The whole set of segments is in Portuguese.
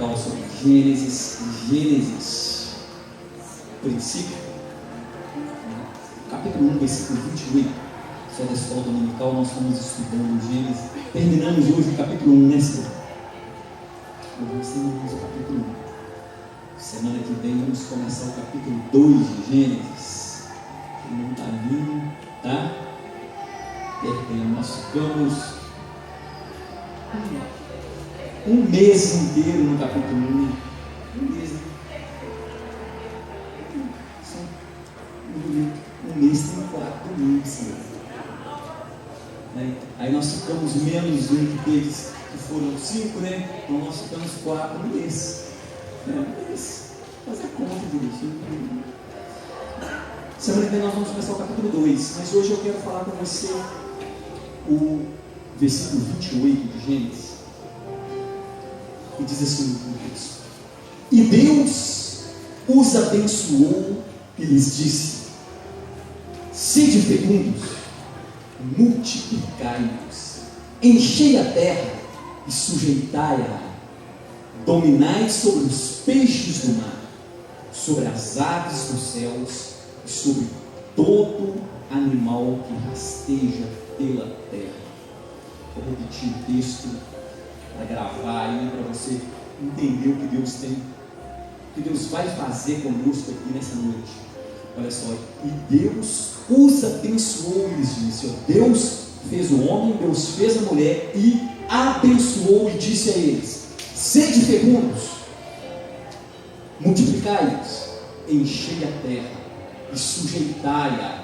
dominical sobre Gênesis, princípio, capítulo 1, versículo 28, só da escola dominical, nós estamos estudando Gênesis, terminamos hoje o capítulo 1, né, Senhor? Hoje terminamos o capítulo 1, semana que vem vamos começar o capítulo 2 de Gênesis, que não está vindo, tá? Nós ficamos um mês inteiro no capítulo 1, um mês, um mês tem 4 domingos, né? Aí nós ficamos menos um que teve, que foram 5, né? Então nós ficamos 4 meses, né? Fazer a conta direitinho. Semana que vem nós vamos começar o capítulo 2, mas hoje eu quero falar com você o versículo 28 de Gênesis, que diz assim: e Deus os abençoou e lhes disse: sede fecundos, multiplicai-vos, enchei a terra e sujeitai-a, dominai sobre os peixes do mar, sobre as aves dos céus e sobre todo animal que rasteja pela terra. Vou repetir o texto para gravar aí, para você entender o que Deus tem, o que Deus vai fazer conosco aqui nessa noite. Olha só, e Deus os abençoou e lhes disse, Deus fez o homem, Deus fez a mulher e abençoou e disse a eles: sede fecundos, multiplicai-vos, enchei a terra e sujeitai-a,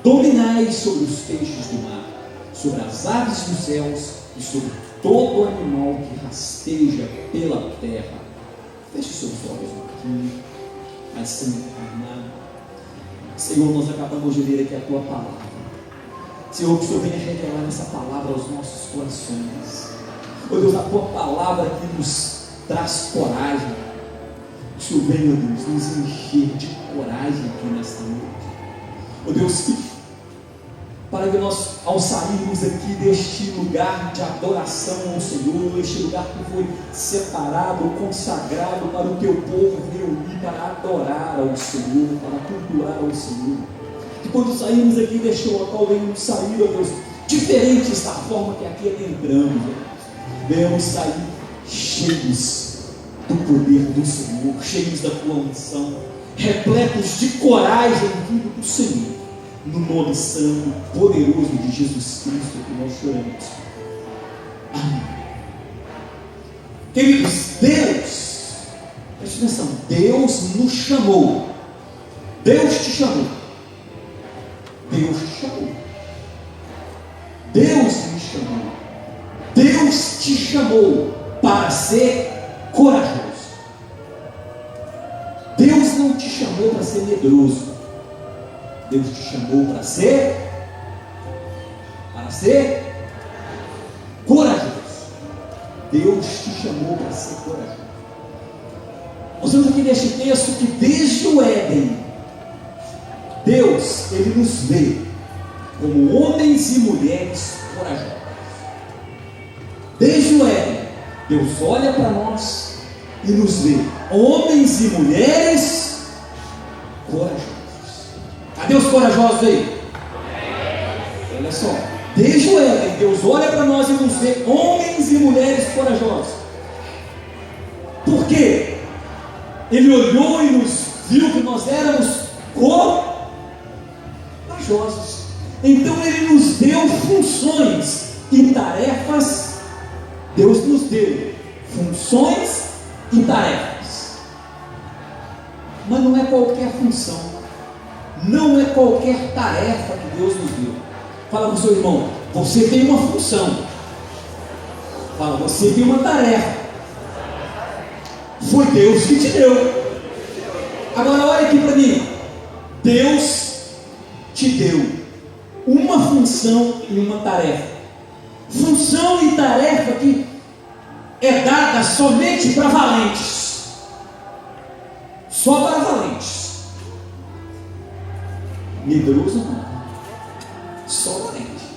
dominai sobre os peixes do mar, sobre as aves dos céus e sobre todo animal que rasteja pela terra. Feche seus olhos um pouquinho, mas sem amado. Senhor, nós acabamos de ler aqui a Tua palavra. Senhor, que o Senhor venha revelar essa palavra aos nossos corações. Oh Deus, a Tua palavra que nos traz coragem. Que o Senhor venha, Deus, nos encher de coragem aqui nesta noite. Oh Deus, que para que nós, ao sairmos aqui deste lugar de adoração ao Senhor, este lugar que foi separado, consagrado para o Teu povo reunir para adorar ao Senhor, para cultuar ao Senhor, que quando sairmos aqui deste local, venhamos sair, ó Deus, diferentes da forma que aqui adentramos, venhamos sair cheios do poder do Senhor, cheios da Tua unção, repletos de coragem vindo do Senhor. No nome santo, poderoso de Jesus Cristo que nós choramos. Amém. Queridos, Deus, preste atenção, Deus nos chamou. Deus te chamou. Deus te chamou. Deus me chamou. Deus te chamou para ser corajoso. Deus não te chamou para ser medroso. Deus te chamou para ser corajoso. Deus te chamou para ser corajoso. Nós vemos aqui neste texto que desde o Éden, Deus, Ele nos vê como homens e mulheres corajosos. Desde o Éden, Deus olha para nós e nos vê homens e mulheres corajosos. Cadê os corajosos aí? Olha só, desde o Éden, Deus olha para nós e nos vê homens e mulheres corajosos. Por quê? Ele olhou e nos viu que nós éramos corajosos. Então Ele nos deu funções e tarefas. Deus nos deu funções e tarefas. Mas não é qualquer função. Não é qualquer tarefa que Deus nos deu. Fala para o seu irmão, você tem uma função. Fala, você tem uma tarefa. Foi Deus que te deu. Agora olha aqui para mim. Deus te deu uma função e uma tarefa. Função e tarefa que é dada somente para valentes. Só para valentes. Medroso não, só valente.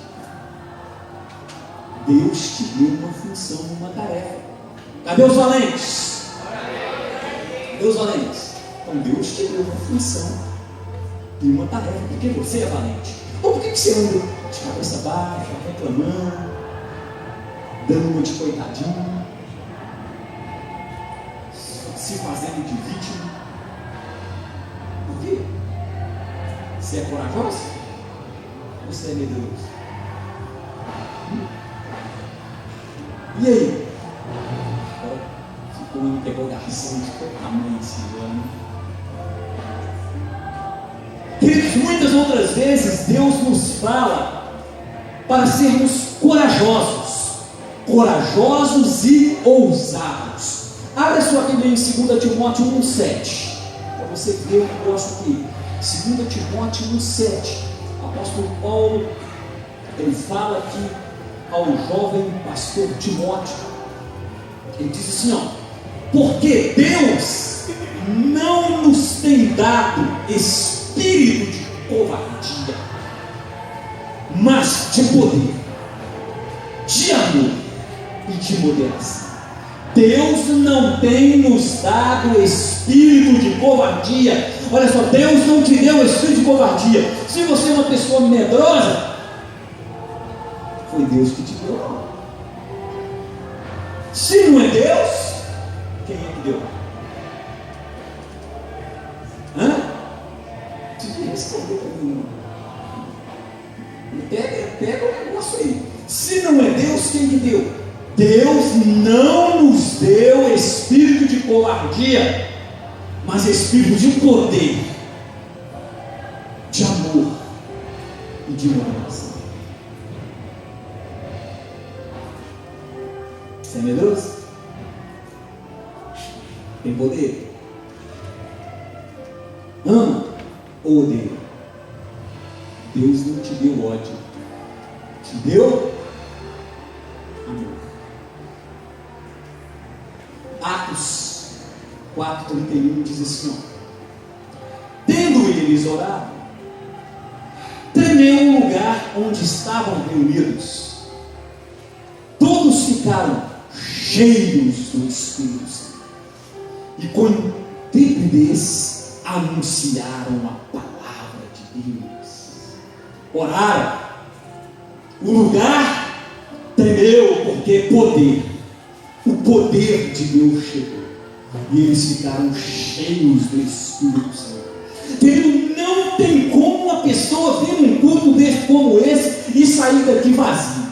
Deus te deu uma função, uma tarefa. Cadê os valentes? Cadê os valentes? Então Deus te deu uma função e uma tarefa, porque você é valente. Ou por que você anda de cabeça baixa, reclamando, dando uma de coitadinho, se fazendo de vítima? Por quê? Você é corajoso? Ou você é medroso? E aí? Agora ficou uma interrogação de qual tamanho esse ano. Queridos, muitas outras vezes Deus nos fala para sermos corajosos e ousados. Abra sua Bíblia em 2 Timóteo 1,7 para você ver o negócio aqui. 2 Timóteo 1,7. O apóstolo Paulo, ele fala aqui ao jovem pastor Timóteo. Ele diz assim, ó: porque Deus não nos tem dado espírito de covardia, mas de poder, de amor e de moderação. Deus não tem nos dado espírito de covardia. Olha só, Deus não te deu espírito de covardia. Se você é uma pessoa medrosa, foi Deus que te deu. Se não é Deus, quem é que deu? Te responder para mim. Pega o negócio aí. Se não é Deus, quem que deu? Deus não nos deu espírito de covardia, mas espírito de poder, de amor e de moderação. Você é medroso? Tem poder? Ama ou odeia? Deus não te deu ódio, te deu amor. Atos 4,31 diz assim, ó: tendo eles orado, tremeu o lugar onde estavam reunidos. Todos ficaram cheios do Espírito Santo e com intrepidez anunciaram a palavra de Deus. Oraram, o lugar tremeu, porque o poder de Deus chegou e eles ficaram cheios do Espírito Santo. Querido, não tem como uma pessoa vir num culto desse como esse e sair daqui vazio.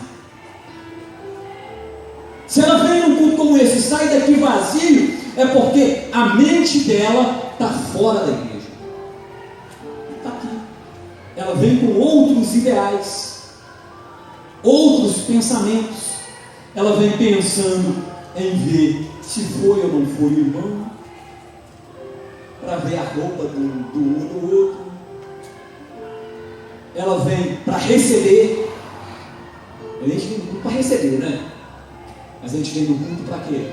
Se ela vem num culto como esse e sai daqui vazio, é porque a mente dela está fora da igreja. Está aqui. Ela vem com outros ideais, outros pensamentos. Ela vem pensando em ver se foi ou não foi o irmão, para ver a roupa do outro. Ela vem para receber. A gente vem no culto para receber, né? Mas a gente vem no culto para quê?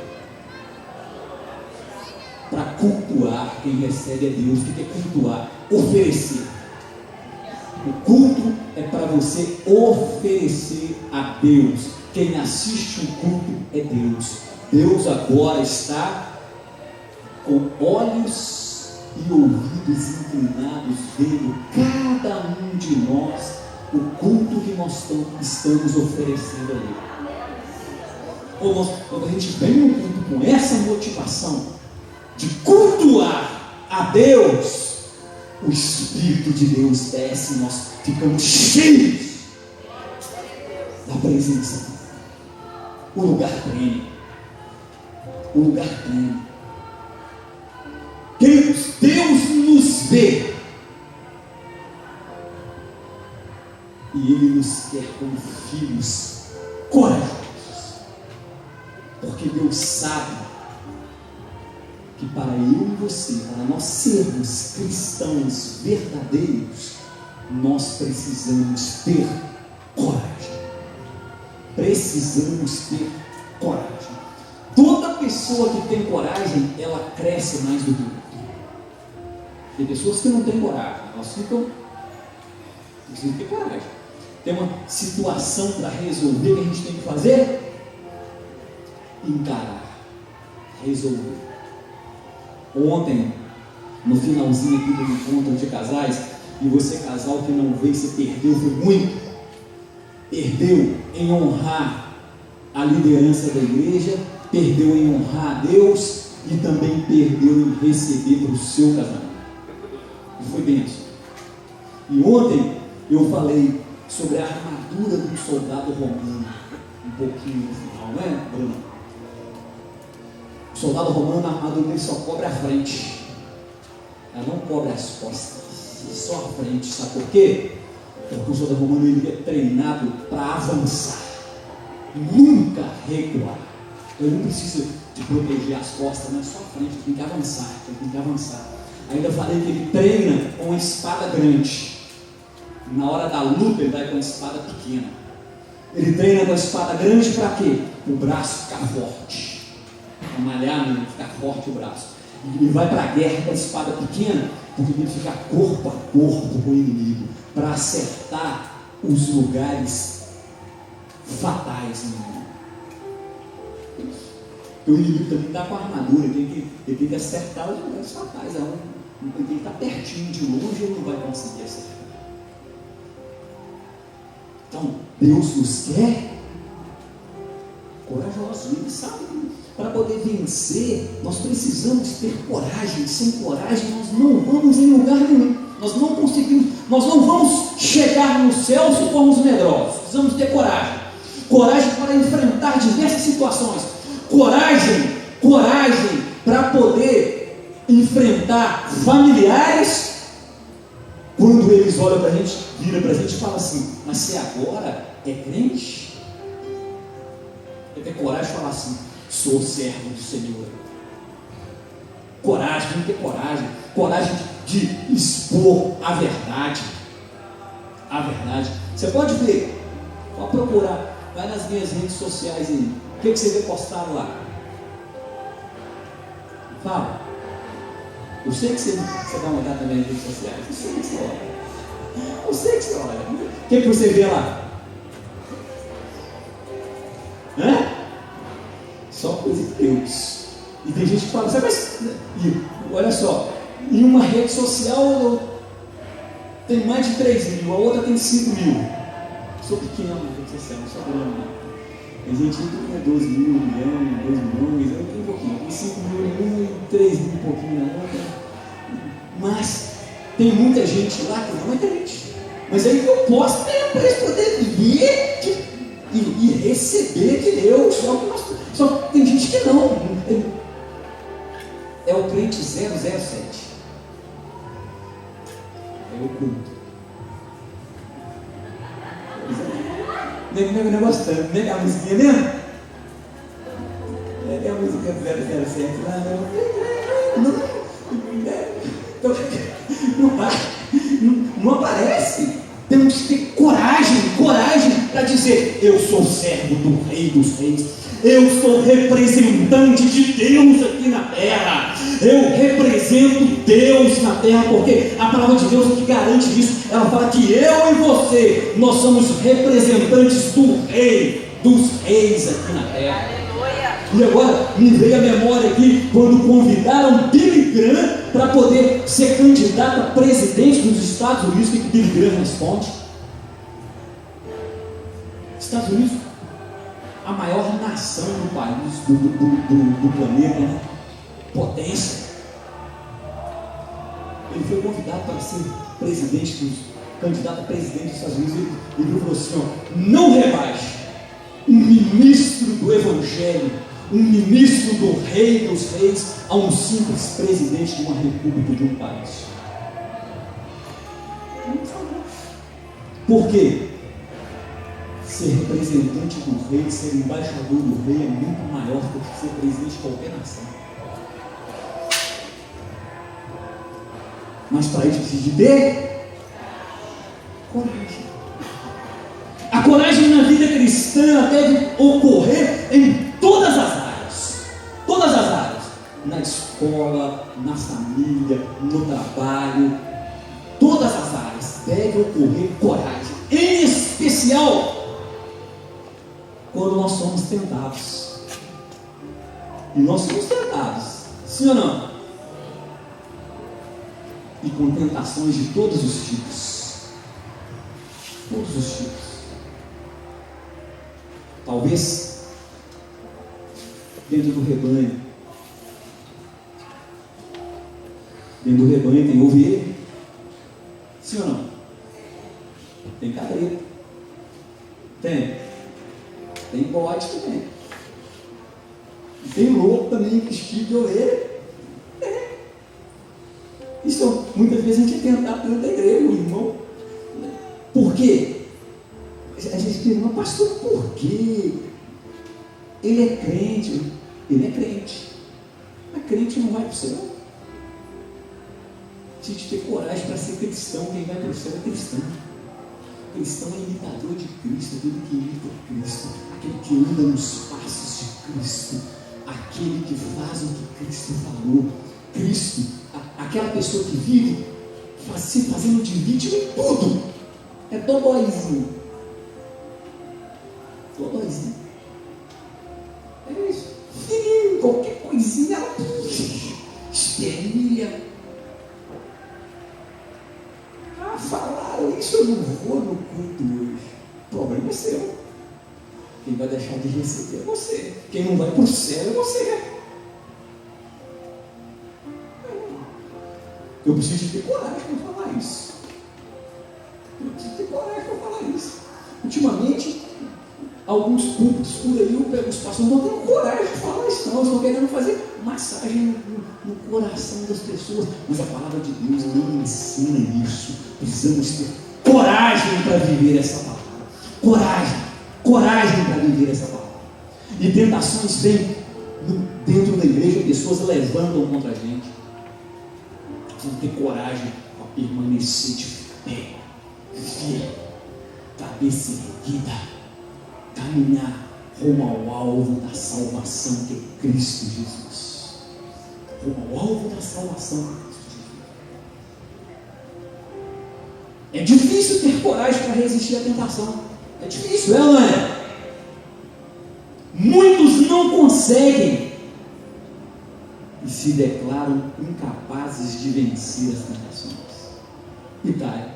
Para cultuar. Quem recebe é Deus. O que é cultuar? Oferecer. O culto é para você oferecer a Deus. Quem assiste o culto é Deus. Deus agora está com olhos e ouvidos inclinados, vendo cada um de nós o culto que nós estamos oferecendo a Ele. Quando a gente vem no culto com essa motivação de cultuar a Deus, o Espírito de Deus desce e nós ficamos cheios da presença. O lugar treme. O lugar treme. Queridos, Deus nos vê e Ele nos quer como filhos corajosos. Porque Deus sabe que para eu e você, para nós sermos cristãos verdadeiros, nós precisamos ter coragem. Precisamos ter coragem. Toda pessoa que tem coragem, ela cresce mais do que o outro. Tem pessoas que não têm coragem, elas ficam, precisam ter coragem. Tem uma situação para resolver que a gente tem que fazer? Encarar. resolver. Ontem, no finalzinho aqui do encontro de casais, e você casal que não veio, você perdeu, foi muito. Perdeu em honrar a liderança da igreja, perdeu em honrar a Deus e também perdeu em receber para o seu casamento. E foi bênção. E ontem eu falei sobre a armadura do soldado romano, um pouquinho no final, não é, Bruno? O soldado romano, a armadura dele só cobre a frente, ela não cobre as costas, só a frente. Sabe por quê? Porque o soldado romano ele é treinado para avançar, nunca recuar. Então ele não precisa de proteger as costas, não é só a frente, ele tem que avançar, ele tem que avançar. Ainda falei que ele treina com uma espada grande. Na hora da luta ele vai com uma espada pequena. Ele treina com a espada grande para quê? O braço ficar forte, para malhar mesmo, ficar forte o braço. Ele vai para a guerra com a espada pequena, porque ele fica corpo a corpo com o inimigo, para acertar os lugares fatais no inimigo. O inimigo também está com a armadura, ele tem que acertar os lugares fatais. Ele tem que estar pertinho, de longe ele não vai conseguir acertar. Então, Deus nos quer corajosos. Ele sabe que para poder vencer, nós precisamos ter coragem. Sem coragem, nós não vamos em lugar nenhum. Nós não conseguimos, nós não vamos chegar no céu se formos medrosos. Precisamos ter coragem. Coragem para enfrentar diversas situações. Coragem para poder enfrentar familiares. Quando eles olham para a gente, viram para a gente e falam assim: mas você agora é crente? Tem que ter coragem de falar assim: sou servo do Senhor. Coragem, tem que ter coragem de expor a verdade. A verdade. Você pode ver, pode procurar, vai nas minhas redes sociais aí. O que você vê postado lá? Fala. Eu sei que você dá uma olhada também nas redes sociais. Eu sei que você olha. Eu sei que você olha. O que você vê lá? Hã? Só coisa de Deus. E tem gente que fala, mas olha só, em uma rede social tem mais de 3 mil, a outra tem 5 mil. Sou pequeno na rede social, não sou grande. Tem gente que tem 12 mil, 1 milhão, 2 milhões, eu tenho um pouquinho, tem 5 mil em uma e 3 mil e pouquinho na outra. Mas tem muita gente lá que não é crente. Mas aí eu posso ter para eles poder vir e receber de Deus. Só que tem gente que não. É o crente 007. É o culto. O negócio tá, né? A musiquinha mesmo? É a musiquinha do 007 lá. Não aparece. Temos que ter coragem para dizer: eu sou servo do Rei dos Reis, eu sou representante de Deus aqui na terra, eu represento Deus na terra, porque a palavra de Deus que garante isso. Ela fala que eu e você, nós somos representantes do Rei dos Reis aqui na terra. E agora me veio a memória aqui quando convidaram Billy Graham para poder ser candidato a presidente dos Estados Unidos. O que Billy Graham responde? Estados Unidos, a maior nação do país, do planeta, né? Potência. Ele foi convidado para ser candidato a presidente dos Estados Unidos. Ele falou assim: ó, não rebaixe um ministro do Evangelho, um ministro do Rei dos Reis, a um simples presidente de uma república, de um país. Por quê? Ser representante do rei, ser embaixador do rei é muito maior do que ser presidente de qualquer nação. Mas para isso precisa de ter coragem. A coragem na vida cristã deve ocorrer em todas as áreas. Todas as áreas. Na escola, na família, no trabalho. Todas as áreas deve ocorrer coragem. Em especial quando nós somos tentados. E nós somos tentados, sim ou não? E com tentações de todos os tipos. Todos os tipos. Talvez dentro do rebanho. Dentro do rebanho tem ovelha. Sim ou não? Tem cabrito. Tem. Tem bode também. E tem louco também, que espírito de ovelha. Tem. Isso muitas vezes a gente é tentado dentro da igreja, meu irmão. Por quê? A gente pergunta, pastor, por quê? Ele é crente. Ele é crente. Mas crente não vai para o céu. A gente tem coragem para ser cristão. Quem vai para o céu é cristão. Cristão é imitador de Cristo, aquele que imita Cristo, aquele que anda nos passos de Cristo, aquele que faz o que Cristo falou. Cristo, aquela pessoa que vive se fazendo de vítima em tudo, é dodóizinho. Dodóizinho. É isso. Filhinho, qualquer coisinha, ela esperneia. Falaram isso, eu não vou no culto hoje. O problema é seu. Quem vai deixar de receber é você. Quem não vai para o céu é você. Eu preciso ter coragem para falar isso. Eu preciso ter coragem para falar isso. Ultimamente, alguns púlpitos por aí, eu pego os pastores, não tenho coragem de falar isso não. Eu estou querendo fazer massagem no coração das pessoas. Mas a palavra de Deus não ensina isso. Precisamos ter coragem para viver essa palavra. Coragem para viver essa palavra. E tentações vêm dentro da igreja, pessoas levantam contra a gente. Precisamos ter coragem para permanecer de pé, firme, cabeça erguida, caminhar rumo ao alvo da salvação, que é Cristo Jesus. Rumo ao alvo da salvação, que é Cristo Jesus. É difícil ter coragem para resistir à tentação. É difícil, não é? Muitos não conseguem e se declaram incapazes de vencer as tentações. E cai.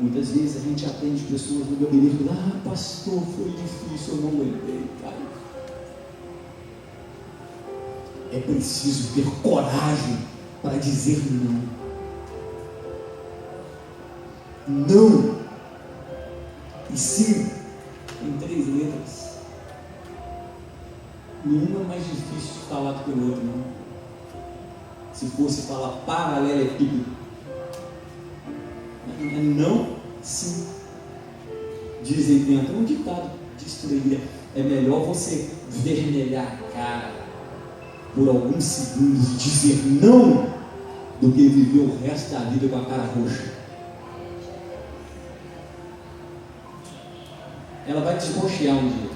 Muitas vezes a gente atende pessoas no gabinete e fala: pastor, foi difícil, eu não aguentei, cara. É preciso ter coragem para dizer não. Não. E sim, em 3 letras. Nenhuma é mais difícil de falar do que o outro, não. Se fosse falar paralelepípedo, é não, sim. Dizem, tem até um ditado, diz por aí, é melhor você vermelhar a cara por alguns segundos e dizer não, do que viver o resto da vida com a cara roxa. Ela vai desroxear um dia.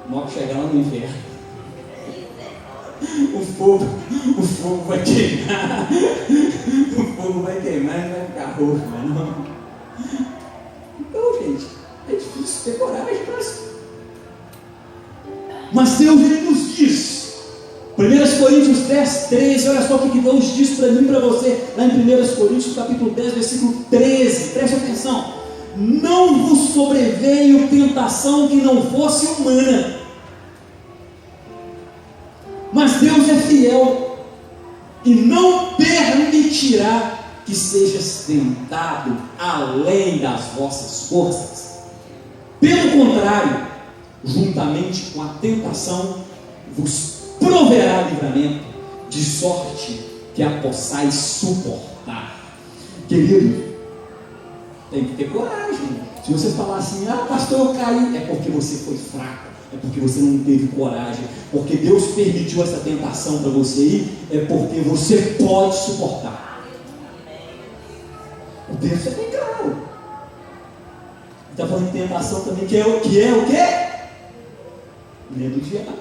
Mal que chegar lá no inferno, o fogo vai queimar, o fogo vai queimar e vai ficar roxo, não. Então, gente, é difícil ter coragem para isso. Mas Deus, Ele nos diz, 1 Coríntios 10, 13, olha só o que Deus diz para mim e para você, lá em 1 Coríntios capítulo 10, versículo 13, preste atenção: não vos sobreveio tentação que não fosse humana, mas Deus é fiel e não permitirá que sejas tentado além das vossas forças. Pelo contrário, juntamente com a tentação, vos proverá livramento, de sorte que a possais suportar. Querido, tem que ter coragem. Se você falar assim: pastor, eu caí, é porque você foi fraco, é porque você não teve coragem. Porque Deus permitiu essa tentação para você ir, é porque você pode suportar. O texto é bem claro. Está falando de tentação também, que é o quê? Medo de errar.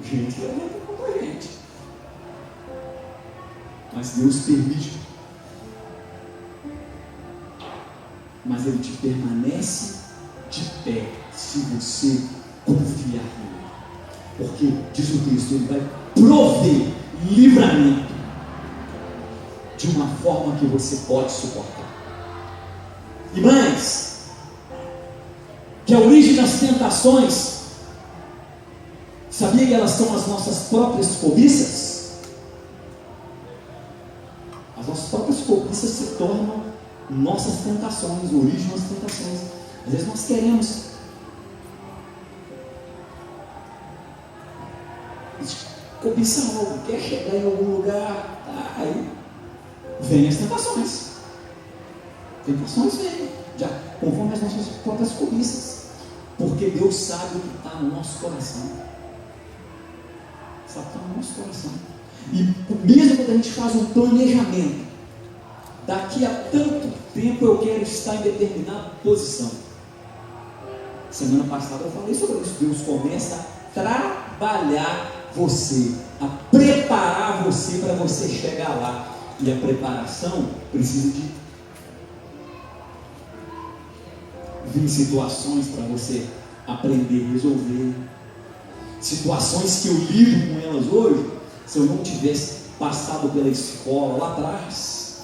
Gente que levanta contra a gente. Mas Deus permite. Mas Ele te permanece de pé se você confiar nele. Porque, diz o texto, ele vai prover livramento de uma forma que você pode suportar. E mais, que a origem das tentações, sabia que elas são as nossas próprias cobiças? As nossas próprias cobiças se tornam nossas tentações, origem das tentações. Às vezes nós queremos cobiçar algo, quer chegar em algum lugar, aí vem as tentações. Tentações vêm, já conforme as nossas próprias cobiças, porque Deus sabe o que está no nosso coração. Sabe o que está no nosso coração. E mesmo quando a gente faz um planejamento, daqui a tanto tempo eu quero estar em determinada posição. Semana passada eu falei sobre isso. Deus começa a trabalhar você, a preparar você para você chegar lá. E a preparação precisa de vir situações para você aprender a resolver. Situações que eu lido com elas hoje, se eu não tivesse passado pela escola lá atrás,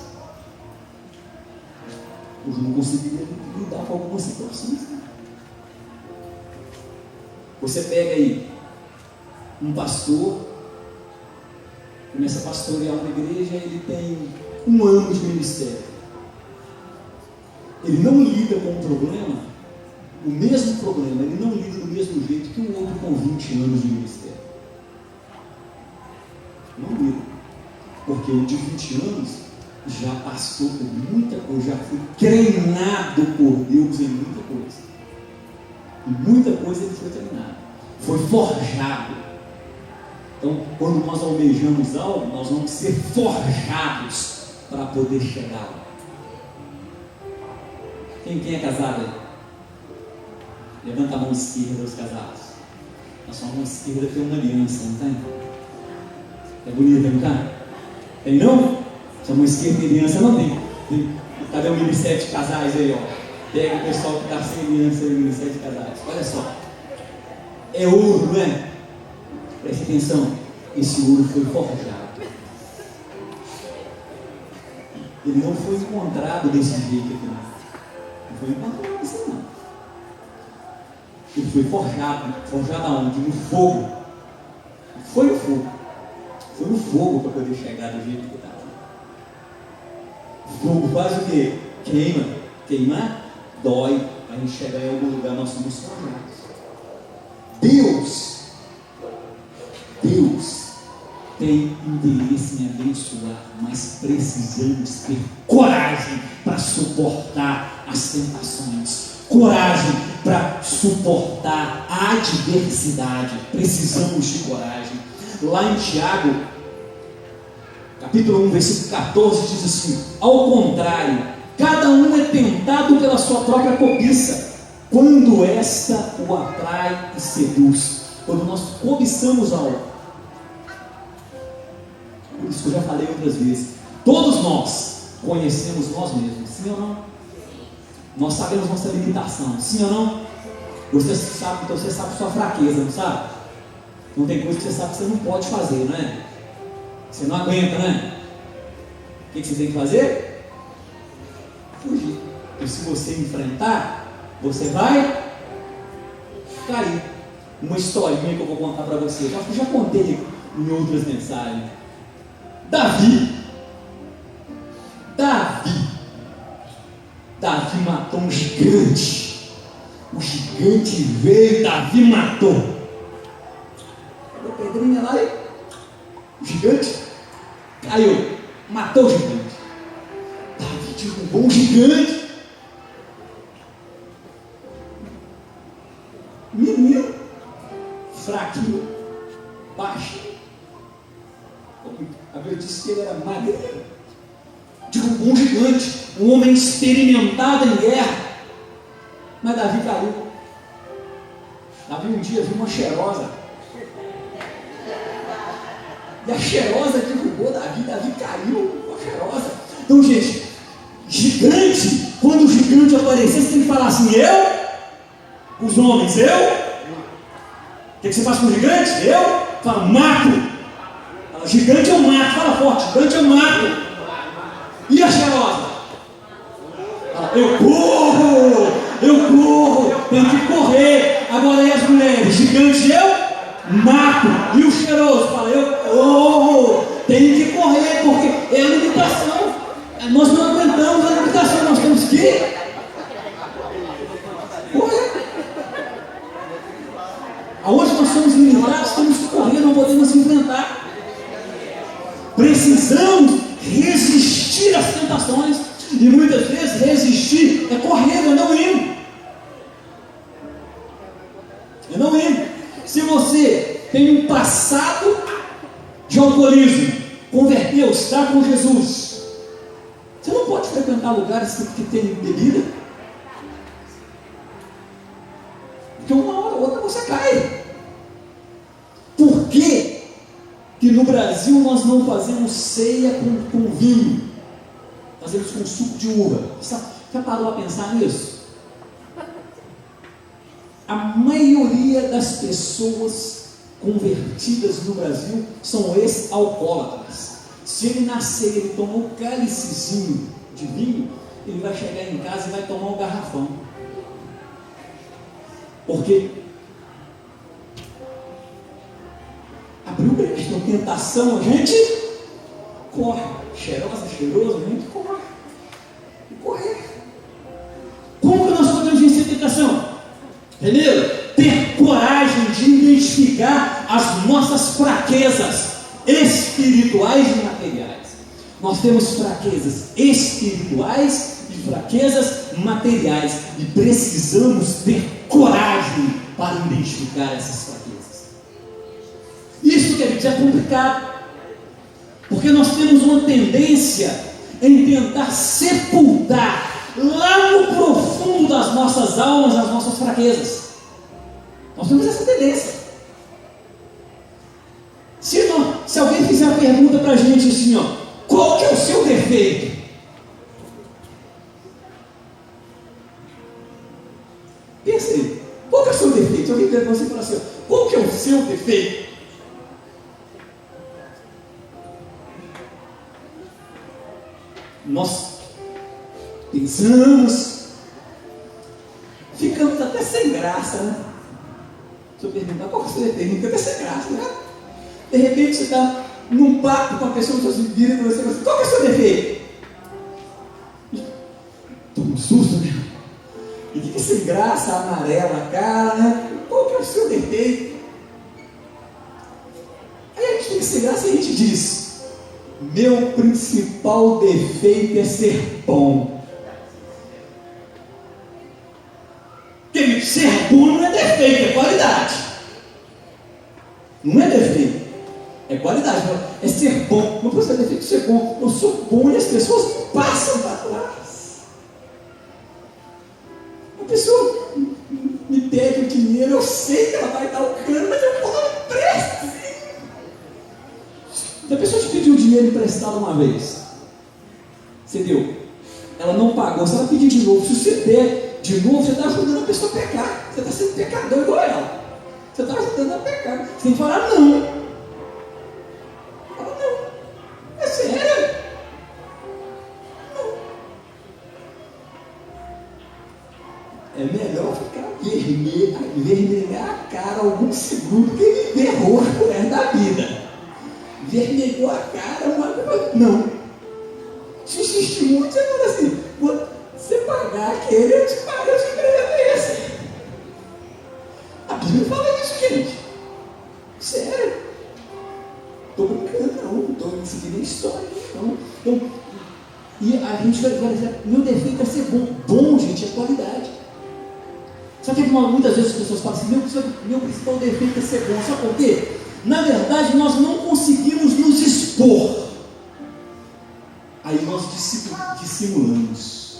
eu não conseguiria lidar com algumas situações. Você pega aí um pastor, começa a pastorear uma igreja, ele tem 1 ano de ministério. Ele não lida com o problema, o mesmo problema, ele não lida do mesmo jeito que um outro com 20 anos de ministério. Não lida. Porque o de 20 anos já passou por muita coisa, já foi treinado por Deus em muita coisa. Em muita coisa ele foi treinado, foi forjado. Então, quando nós almejamos algo, nós vamos ser forjados para poder chegar lá. Quem é casado aí? Levanta a mão esquerda os casados. Na sua mão esquerda tem uma aliança, não tem? É bonita, não tá? Tem não? Sua mão esquerda tem aliança? Não tem. Cadê o Ministério de Casais aí, ó? Pega o pessoal que está sem aliança aí, o Ministério de Casais. Olha só. É ouro, não é? Preste atenção. Esse ouro foi forjado. Ele não foi encontrado desse jeito aqui, não. Não foi encontrado assim, não. Ele foi forjado. Forjado aonde? No fogo. Foi no fogo. Foi no fogo para poder chegar do jeito que estava. O fogo faz o quê? Queima. Queimar dói. Para a gente chegar em algum lugar, nós somos forjados. Deus tem interesse em abençoar, mas precisamos ter coragem para suportar as tentações, coragem para suportar a adversidade. Precisamos de coragem. Lá em Tiago, capítulo 1, versículo 14, diz assim: ao contrário, cada um é tentado pela sua própria cobiça, quando esta o atrai e seduz. Quando nós cobiçamos algo, por isso que eu já falei outras vezes, todos nós conhecemos nós mesmos, sim ou não? Nós sabemos nossa limitação, sim ou não? Você sabe, então você sabe sua fraqueza, não sabe? Não tem coisa que você sabe que você não pode fazer, não é? Você não aguenta, né? O que você tem que fazer? Fugir. E se você enfrentar, você vai cair. Uma historinha que eu vou contar para você, eu já contei em outras mensagens. Davi matou um gigante. O gigante veio, Davi matou. Pegou a pedrinha lá e o gigante caiu, matou o gigante. Davi derrubou um gigante. Menino, fraquinho, baixo. A Bíblia disse que ele era magrinho. Derrubou um gigante, um homem experimentado em guerra. Mas Davi caiu. Davi um dia viu uma cheirosa. E a cheirosa derrubou Davi. Davi caiu com a cheirosa. Então, gente, gigante, quando o gigante aparecer, você tem que falar assim: eu? Os homens, eu? O que você faz com o gigante? Eu falo, mato. Fala, gigante eu mato. Fala forte, gigante eu mato. E a cheirosa? Fala, eu corro, tenho que correr. Agora e as mulheres? Gigante eu mato. E o cheiroso? Fala, eu corro, tenho que correr, porque é a limitação. Nós não aguentamos a limitação, nós temos que correr. Aonde nós somos limitados, temos que correr, não podemos enfrentar. Precisamos resistir às tentações. E muitas vezes resistir é correndo, é não indo. É não indo. Se você tem um passado de alcoolismo, converteu, está com Jesus, você não pode frequentar lugares que tem bebida, porque uma hora ou outra você cai. Por que no Brasil nós não fazemos ceia com vinho? Fazemos com suco de uva. Já parou a pensar nisso? A maioria das pessoas convertidas no Brasil são ex-alcoólatras. Se ele nascer, ele tomou um cálicezinho de vinho, ele vai chegar em casa e vai tomar um garrafão. Porque abriu brecha, na tentação, a gente corre. Cheiroso, a gente corre. E correr. Como que nós podemos vencer a tentação? Primeiro, ter coragem de identificar as nossas fraquezas espirituais e materiais. Nós temos fraquezas espirituais e fraquezas materiais. E precisamos ter coragem para identificar essas fraquezas. Isso, queridos, é complicado. Porque nós temos uma tendência em tentar sepultar lá no profundo das nossas almas as nossas fraquezas. Nós temos essa tendência. Se alguém fizer a pergunta para a gente assim, ó, qual que é o seu defeito? Pensa aí, qual que é o seu defeito? Se alguém pergunta para você e fala assim, qual que é o seu defeito? Nós pensamos, ficamos até sem graça, né? Se eu perguntar qual que é o seu defeito, fica até sem graça, né? De repente você está num papo com uma pessoa, você vira e você fala assim, qual que é o seu defeito? Toma um susto, né? E fica sem graça, amarela a cara, né? Qual que é o seu defeito? Aí a gente fica sem graça e a gente diz, meu principal defeito é ser bom. Querido, ser bom não é defeito, é qualidade. Não é defeito, é qualidade. É ser bom. Não precisa ser defeito, ser bom. Eu sou bom e as pessoas passam para trás. A pessoa me pede o dinheiro, eu sei que ela vai dar o cano, mas eu não presto. Se a pessoa te pediu dinheiro emprestado uma vez, você deu, ela não pagou, se ela pedir de novo, se você der de novo, você está ajudando a pessoa a pecar, você está sendo pecador igual ela, você está ajudando a pecar, você tem que falar não. Fala não, é sério? Não. É melhor ficar vermelhar a cara alguns segundos que viver roxo por resto da vida. Vermelhou a cara, não. Se insistir muito, você fala assim, você pagar aquele, eu te pago, eu te entrego esse. A Bíblia fala isso, gente. Sério. Estou brincando, não estou seguindo a história, não. Então, e a gente vai dizer, meu defeito é ser bom. Bom, gente, é qualidade. Só que muitas vezes as pessoas falam assim, meu principal defeito é ser bom. Sabe por quê? Na verdade, nós não conseguimos nos expor. Aí nós dissimulamos.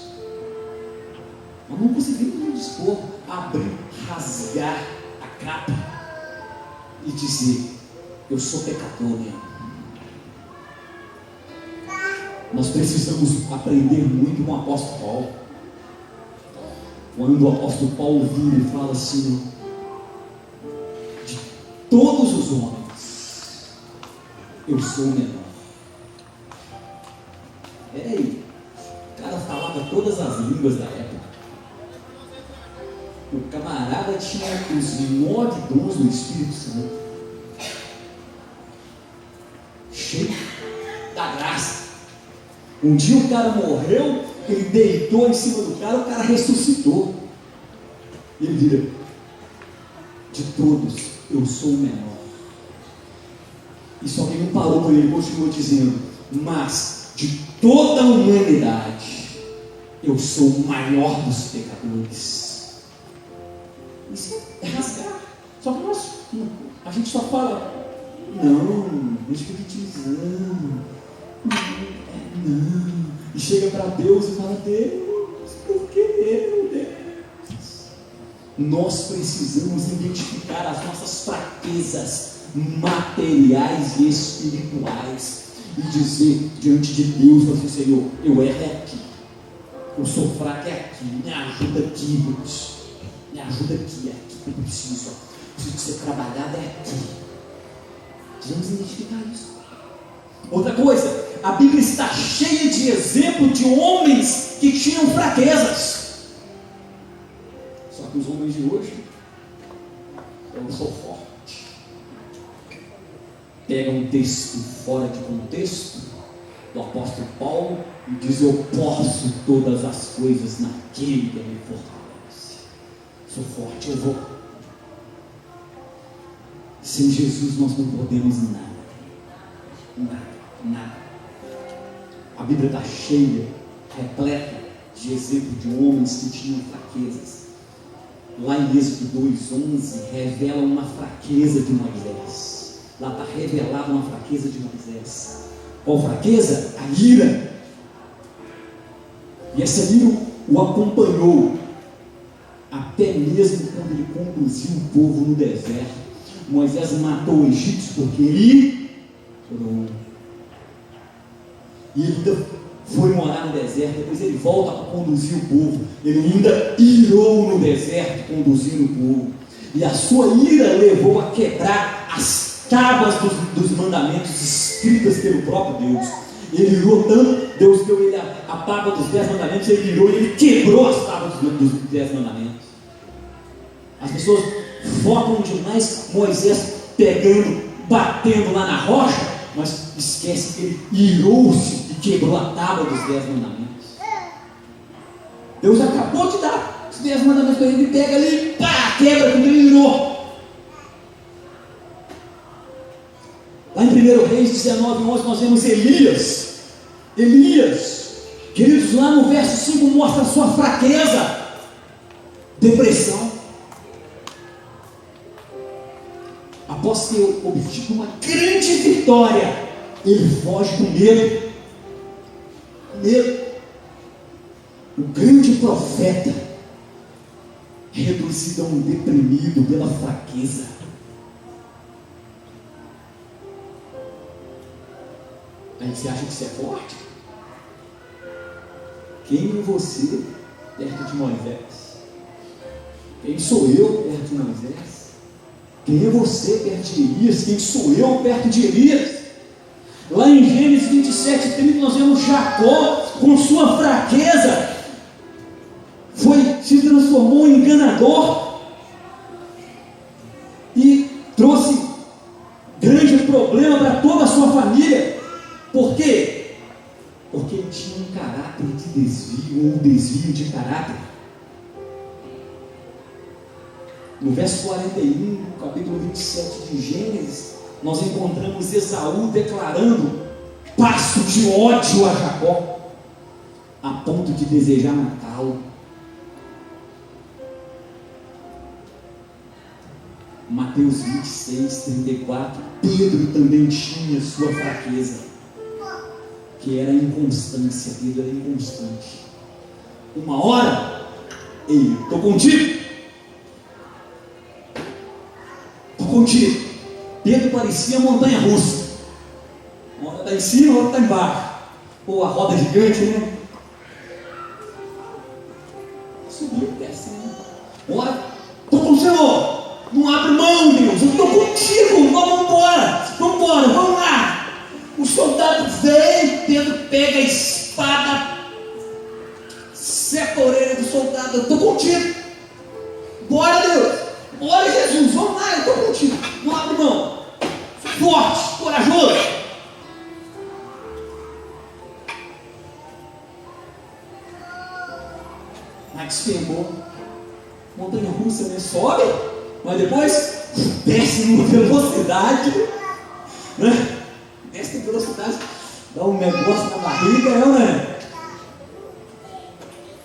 Nós não conseguimos nos expor, abrir, rasgar a capa e dizer, eu sou pecador mesmo. Nós precisamos aprender muito com o apóstolo Paulo. Quando o apóstolo Paulo vira e fala assim, de todos os homens, eu sou o menor. Peraí, o cara falava todas as línguas da época. O camarada tinha os 9 dons do Espírito Santo, cheio da graça. Um dia o cara morreu, ele deitou em cima do cara, o cara ressuscitou. Ele vira: de todos eu sou o menor. E só que não parou por ele, continuou dizendo: mas de toda a humanidade eu sou o maior dos pecadores. Isso é rasgar. Só que a gente só fala: não, espiritismo, não. E chega para Deus e fala: Deus, por que eu, Deus? Nós precisamos identificar as nossas fraquezas materiais e espirituais e dizer diante de Deus: você, Senhor, eu erro aqui, eu sou fraco aqui, me ajuda aqui, Deus. Me ajuda aqui, aqui que eu preciso ser trabalhado aqui. Precisamos identificar isso. Outra coisa, a Bíblia está cheia de exemplos de homens que tinham fraquezas. Só que os homens de hoje, eu sou forte. Pega um texto fora de contexto do apóstolo Paulo e diz: eu posso todas as coisas naquele que me fortalece. Sou forte, eu vou. Sem Jesus nós não podemos nada. A Bíblia está cheia, repleta de exemplos de homens que tinham fraquezas. Lá em Êxodo 2:11 revela uma fraqueza de Moisés. Lá está revelada uma fraqueza de Moisés. Qual fraqueza? A ira. E essa ira o acompanhou até mesmo quando ele conduziu o povo no deserto. Moisés matou o egípcio porque ele orou. E ele ainda foi morar no deserto. Depois ele volta para conduzir o povo. Ele ainda irou no deserto, conduzindo o povo. E a sua ira levou a quebrar as tábuas dos mandamentos escritas pelo próprio Deus. Ele irou tanto, Deus deu ele a tábua dos 10 mandamentos, ele irou e ele quebrou as tábuas dos 10 mandamentos. As pessoas focam demais Moisés pegando, batendo lá na rocha, mas esquece que ele irou-se e quebrou a tábua dos 10 mandamentos. Deus acabou de dar os 10 mandamentos para ele, ele pega ali, pá, quebra quando ele irou. Lá em 1 Reis 19:11 nós vemos Elias, queridos, lá no verso 5 mostra a sua fraqueza, depressão. Após ter obtido uma grande vitória, ele foge com medo. O grande profeta é reduzido a um deprimido pela fraqueza. Aí você acha que você é forte? Quem é você perto de Moisés? Quem sou eu perto de Moisés? Quem é você perto de Elias? Quem sou eu perto de Elias? Lá em Gênesis 27:30 nós vemos Jacó com sua fraqueza se transformou em enganador e trouxe grande problema para toda a sua família. Por quê? Porque ele tinha um caráter de desvio, um desvio de caráter. No verso 41, capítulo 27 de Gênesis, nós encontramos Esaú declarando passo de ódio a Jacó, a ponto de desejar matá-lo. Mateus 26:34, Pedro também tinha sua fraqueza, que era a inconstância. Pedro era inconstante. Uma hora, ei, estou contigo. Pedro parecia montanha russa. Uma hora está em cima, uma hora está embaixo. Ou a roda gigante, né? Subiu, desce, né? Uma hora, estou com o Senhor. Não abre mão, Deus. Eu estou contigo, vamos embora, vamos lá. O soldado vem, Pedro pega a espada, seca a orelha do soldado, eu estou contigo. Bora, Deus, bora, Jesus, vamos lá, eu estou contigo. Não abre mão, forte, corajoso. Mas despegou, montanha russa, né? Sobe, mas depois desce numa velocidade, né? Desce em velocidade, dá um negócio na barriga, né?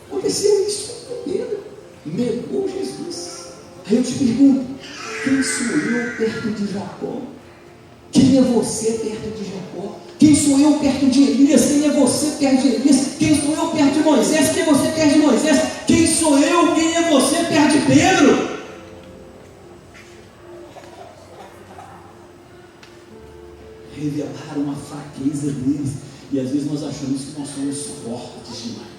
Aconteceu isso com Pedro, negou Jesus. Aí eu te pergunto, quem sou eu perto de Jacó? Quem é você perto de Jacó? Quem sou eu perto de Elias? Quem é você perto de Elias? Quem sou eu perto de Moisés? Quem é você perto de Moisés? Quem sou eu? Quem é você perto de Pedro? Revelaram a fraqueza deles. E às vezes nós achamos que nós somos fortes demais.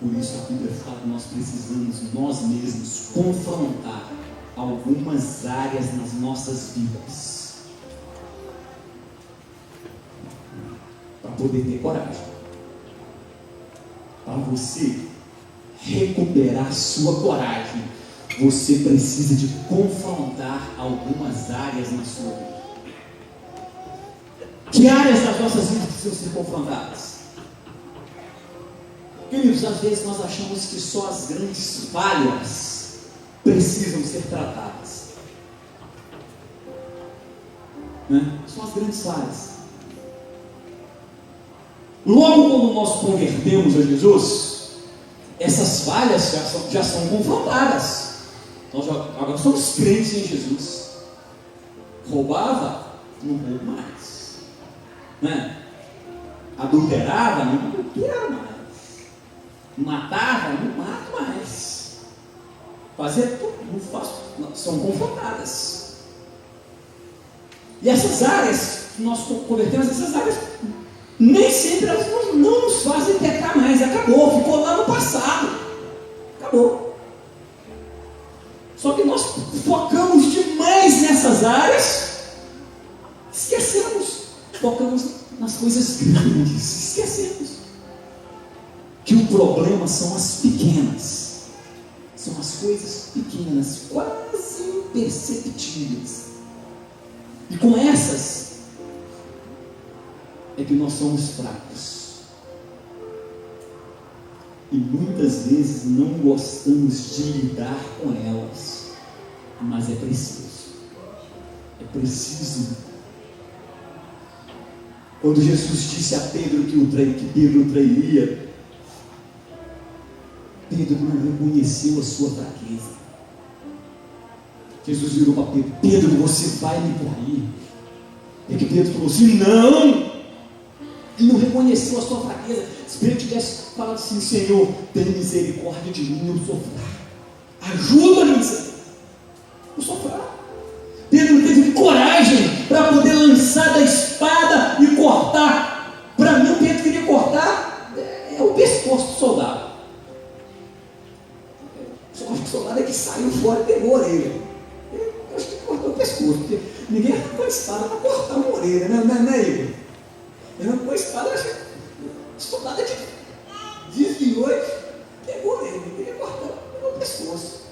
Por isso a Bíblia fala que nós precisamos, nós mesmos, confrontar algumas áreas nas nossas vidas para poder ter coragem. Para você recuperar a sua coragem, você precisa de confrontar algumas áreas na sua vida. Que áreas das nossas vidas precisam ser confrontadas? Queridos, às vezes nós achamos que só as grandes falhas precisam ser tratadas, né? Só as grandes falhas. Logo quando nós convertemos a Jesus, essas falhas já são confrontadas. Nós agora somos crentes em Jesus. Roubava, não roubo mais, né? Adulterava, não adultero mais. Matava, não mato mais. Fazia tudo, não faço, não, são confrontadas. E essas áreas que nós convertemos, essas áreas, nem sempre elas não nos fazem pecar mais. Acabou, ficou lá no passado. Acabou. Só que nós focamos demais nessas áreas, esquecemos. Focamos nas coisas grandes, esquecemos que o problema são as pequenas, são as coisas pequenas, quase imperceptíveis. E com essas é que nós somos fracos. E muitas vezes não gostamos de lidar com elas, mas é preciso. É preciso. Quando Jesus disse a Pedro que Pedro o trairia, Pedro não reconheceu a sua fraqueza. Jesus virou para Pedro: Pedro, você vai me trair. É que Pedro falou assim: não. Ele não reconheceu a sua fraqueza. Se Pedro tivesse falado assim: Senhor, tem misericórdia de mim, eu sou fraco, ajuda-me, Senhor, eu sou fraco. Pedro teve coragem para poder lançar da espada e cortar. Para mim, o Pedro queria cortar o pescoço do soldado. O soldado é que saiu fora e pegou a orelha. Eu acho que cortou o pescoço, porque ninguém arrancou a espada para cortar uma orelha, né, Igor? Ele arrancou a espada, acho que o soldado é que desviou e pegou a orelha. Ele queria cortar, pegou o pescoço.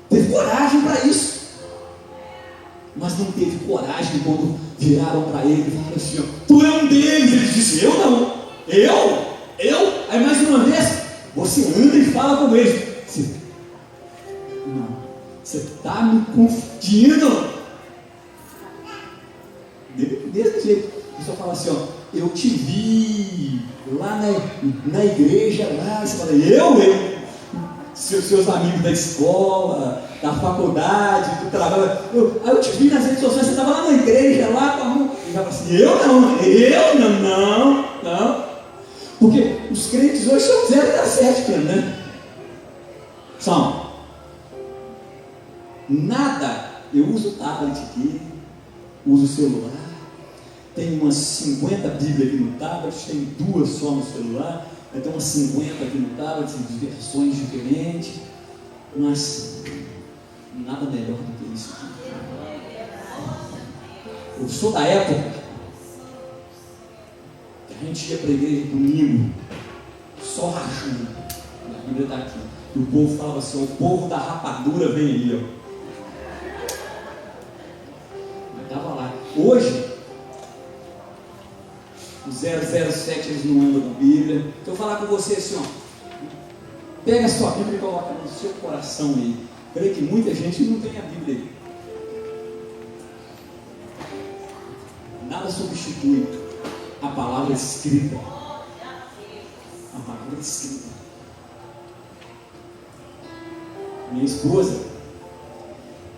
Teve coragem para isso. Mas não teve coragem quando viraram para ele e falaram assim: ó, tu é um deles. Ele disse: eu não. Eu? Aí mais uma vez, você anda e fala com eles. Não, você está me confundindo. Desse jeito. O pessoal fala assim: ó, eu te vi lá na igreja, lá. Você fala: eu? Seus amigos da escola, da faculdade, do trabalho. Aí eu te vi nas redes sociais, você estava lá na igreja, lá com a mão. E fala assim: eu não. Porque os crentes hoje são 0 a 7, né? São. Nada. Eu uso o tablet aqui, uso o celular. Tem umas 50 Bíblias aqui no tablet, tem 2 só no celular. Vai ter umas 50 aqui no tablet, de versões diferentes, mas nada melhor do que isso aqui. Eu sou da época que a gente ia para a igreja domingo, só rachando. A Bíblia está aqui. E o povo falava assim: o povo da rapadura vem aí, ó. Mas estava lá. Hoje, o 007 eles não andam com Bíblia. Então eu falar com você assim, ó, pega a sua Bíblia e coloca no seu coração aí. Creio que muita gente não tem a Bíblia aí. Nada substitui a palavra escrita. A palavra escrita. Minha esposa,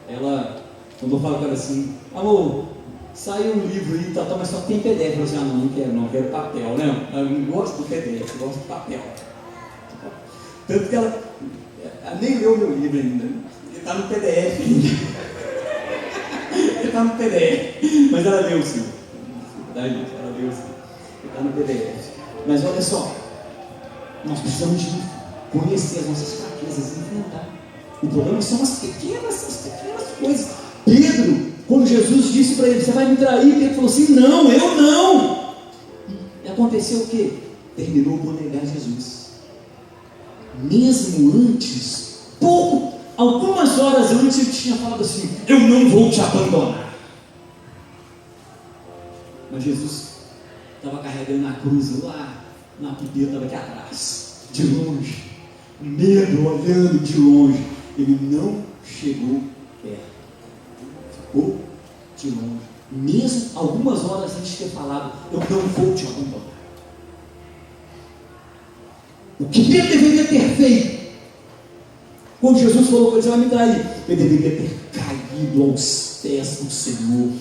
ela, quando eu falo com ela assim: amor, saiu um livro aí, tá, mas só tem PDF. Eu assim: ah, não quero papel, né? Eu não gosto do PDF, eu gosto do papel. Tanto que ela nem leu meu livro ainda. Ele está no PDF ainda. Ele está no PDF. Mas ela leu sim. Ela leu sim. Ele está no PDF. Mas olha só, nós precisamos de conhecer as nossas fraquezas e enfrentar. O problema são as pequenas coisas. Pedro, quando Jesus disse para ele: você vai me trair, Pedro falou assim: não, eu não. E aconteceu o quê? Terminou por negar Jesus. Mesmo antes, algumas horas antes, ele tinha falado assim: eu não vou te abandonar. Mas Jesus estava carregando a cruz lá, e Pedro estava aqui atrás, de longe, medo, olhando de longe. Ele não chegou perto, ficou de longe, mesmo algumas horas antes de ter falado: eu não vou te abandonar. O que Pedro deveria ter feito? Quando Jesus falou que ele vai me trair, ele deveria ter caído aos pés do Senhor,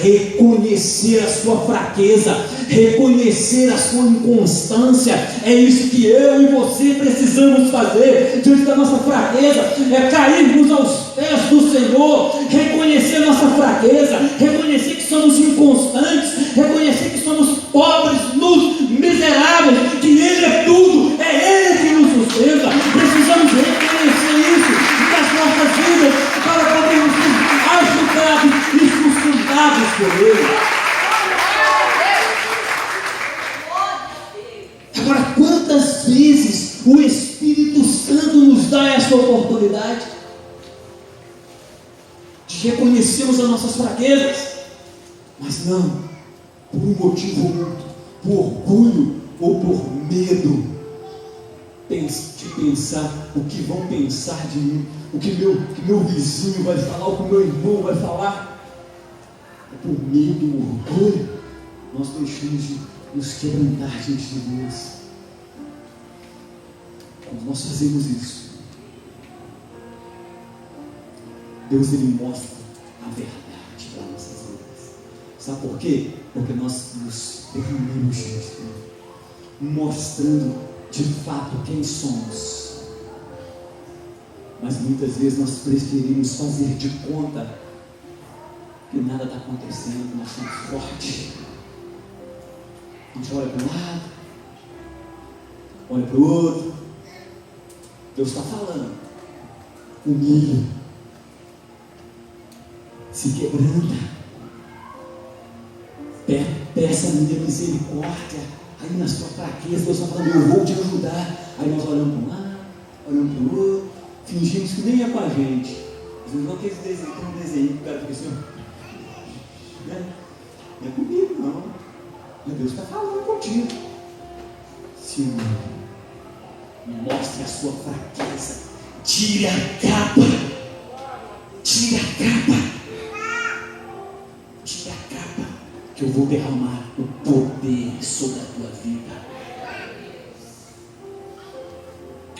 reconhecer a sua fraqueza, reconhecer a sua inconstância. É isso que eu e você precisamos fazer diante da nossa fraqueza, é cairmos aos pés do Senhor, reconhecer a nossa fraqueza, reconhecer que somos inconstantes, reconhecer que somos pobres, nus, miseráveis, que Ele é tudo, é Ele que nos sustenta. Precisamos reconhecer isso nas nossas vidas para podermos ser ajudados e sustentados por Ele. Agora, quantas vezes o Espírito Santo nos dá essa oportunidade de reconhecermos as nossas fraquezas, mas não por um motivo oculto, por orgulho ou por medo de pensar o que vão pensar de mim, o que meu vizinho vai falar, o que meu irmão vai falar. Por medo ou orgulho, nós deixamos de nos quebrantar diante de Deus. Quando nós fazemos isso, Deus ele mostra a verdade para nossas vidas. Sabe por quê? Porque nós nos derramamos diante dele, mostrando de fato quem somos. Mas muitas vezes nós preferimos fazer de conta que nada está acontecendo. Nós somos fortes. A gente olha para um lado, olha para o outro. Deus está falando: humilha, se quebranta, peça a minha misericórdia. Aí na sua fraqueza, Deus está falando: eu vou te ajudar. Aí nós olhamos para um lado, olhamos para o outro, fingimos que nem é com a gente. Às vezes não aqueles desenhos, tem um desenho que o cara fica assim: não é comigo não, mas Deus está falando contigo. Se mostre a sua fraqueza, tire a capa, tire a capa, tire a capa, que eu vou derramar o poder sobre a tua vida.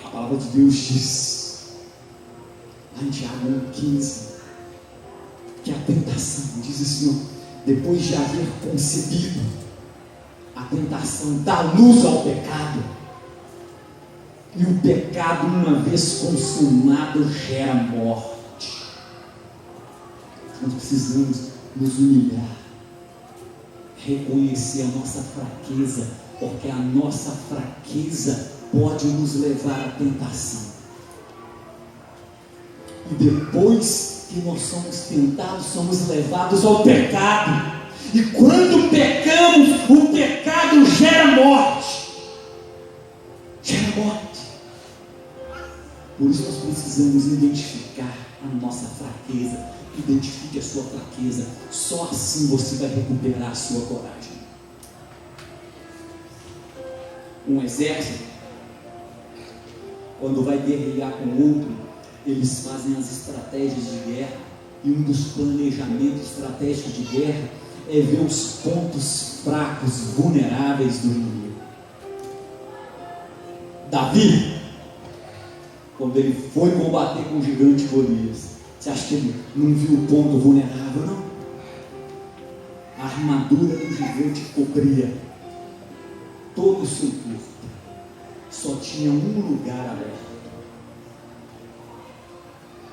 A palavra de Deus diz lá em Tiago 1,15 que a tentação, diz assim, ó, depois de haver concebido, a tentação dá luz ao pecado, e o pecado, uma vez consumado, gera morte. Nós precisamos nos humilhar, reconhecer a nossa fraqueza Porque a nossa fraqueza pode nos levar à tentação. E depois que nós somos tentados, somos levados ao pecado. E quando pecamos, o pecado gera morte. Gera morte. Por isso nós precisamos identificar a nossa fraqueza. Identifique a sua fraqueza. Só assim você vai recuperar a sua coragem. Um exército, quando vai guerrear com outro, eles fazem as estratégias de guerra. E um dos planejamentos estratégicos de guerra é ver os pontos fracos, vulneráveis do inimigo. Davi, quando ele foi combater com o gigante Golias, você acha que ele não viu o ponto vulnerável? Não. A armadura do gigante cobria todo o seu corpo. Só tinha um lugar aberto,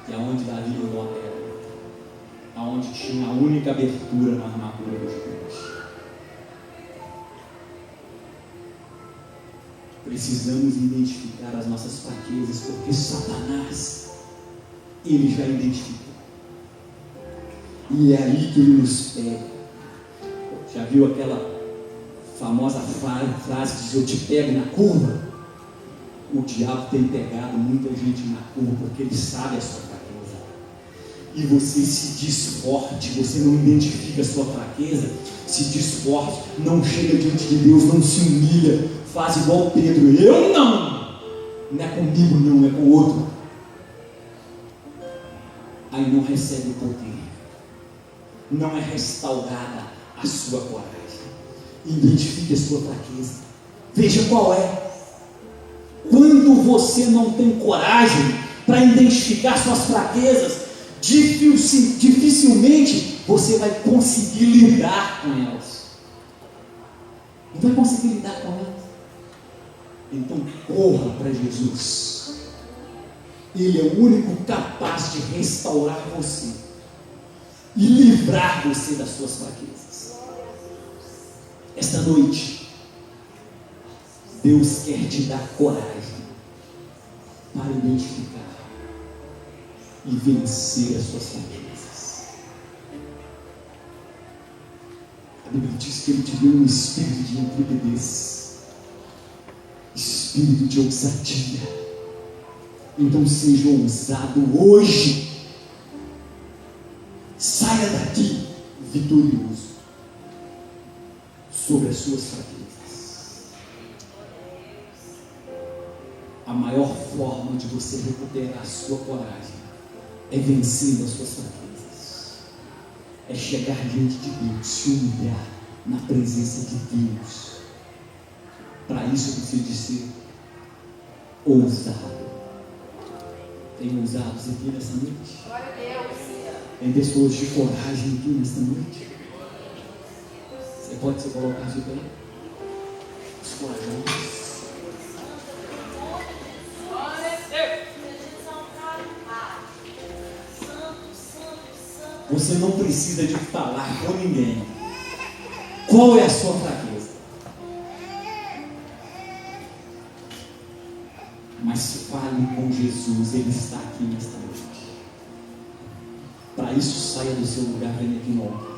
que é onde Davi levou a terra, aonde tinha a única abertura na armadura do gigante. Precisamos identificar as nossas fraquezas, porque Satanás, ele já identificou. E é aí que ele nos pega. Já viu aquela famosa frase que diz: eu te pego na curva? O diabo tem pegado muita gente na curva, porque ele sabe a sua fraqueza. E você se diz forte, você não identifica a sua fraqueza, se diz forte, não chega diante de Deus, não se humilha, faz igual Pedro: eu não é comigo não, é com o outro. Aí não recebe o poder, não é restaurada a sua coragem. Identifique a sua fraqueza, veja qual é. Quando você não tem coragem para identificar suas fraquezas, dificilmente você vai conseguir lidar com elas. Não vai conseguir lidar com elas. Então corra para Jesus. Ele é o único capaz de restaurar você e livrar você das suas fraquezas. Esta noite, Deus quer te dar coragem para identificar e vencer as suas fraquezas. A Bíblia diz que Ele te deu um espírito de intrepidez, espírito de ousadia. Então seja ousado hoje. Saia daqui vitorioso sobre as suas fraquezas. A maior forma de você recuperar a sua coragem é vencendo as suas fraquezas. É chegar diante de Deus, se humilhar na presença de Deus. Para isso precisa ser ousado. Tem ousados aqui nessa noite? Glória a Deus. Tem pessoas de coragem aqui nesta noite? Você pode se colocar de pé? Os corajosos. Você não precisa de falar com ninguém. Qual é a sua fraqueza? Mas fale com Jesus, Ele está aqui nesta noite. Para isso, saia do seu lugar, venha aqui no altar.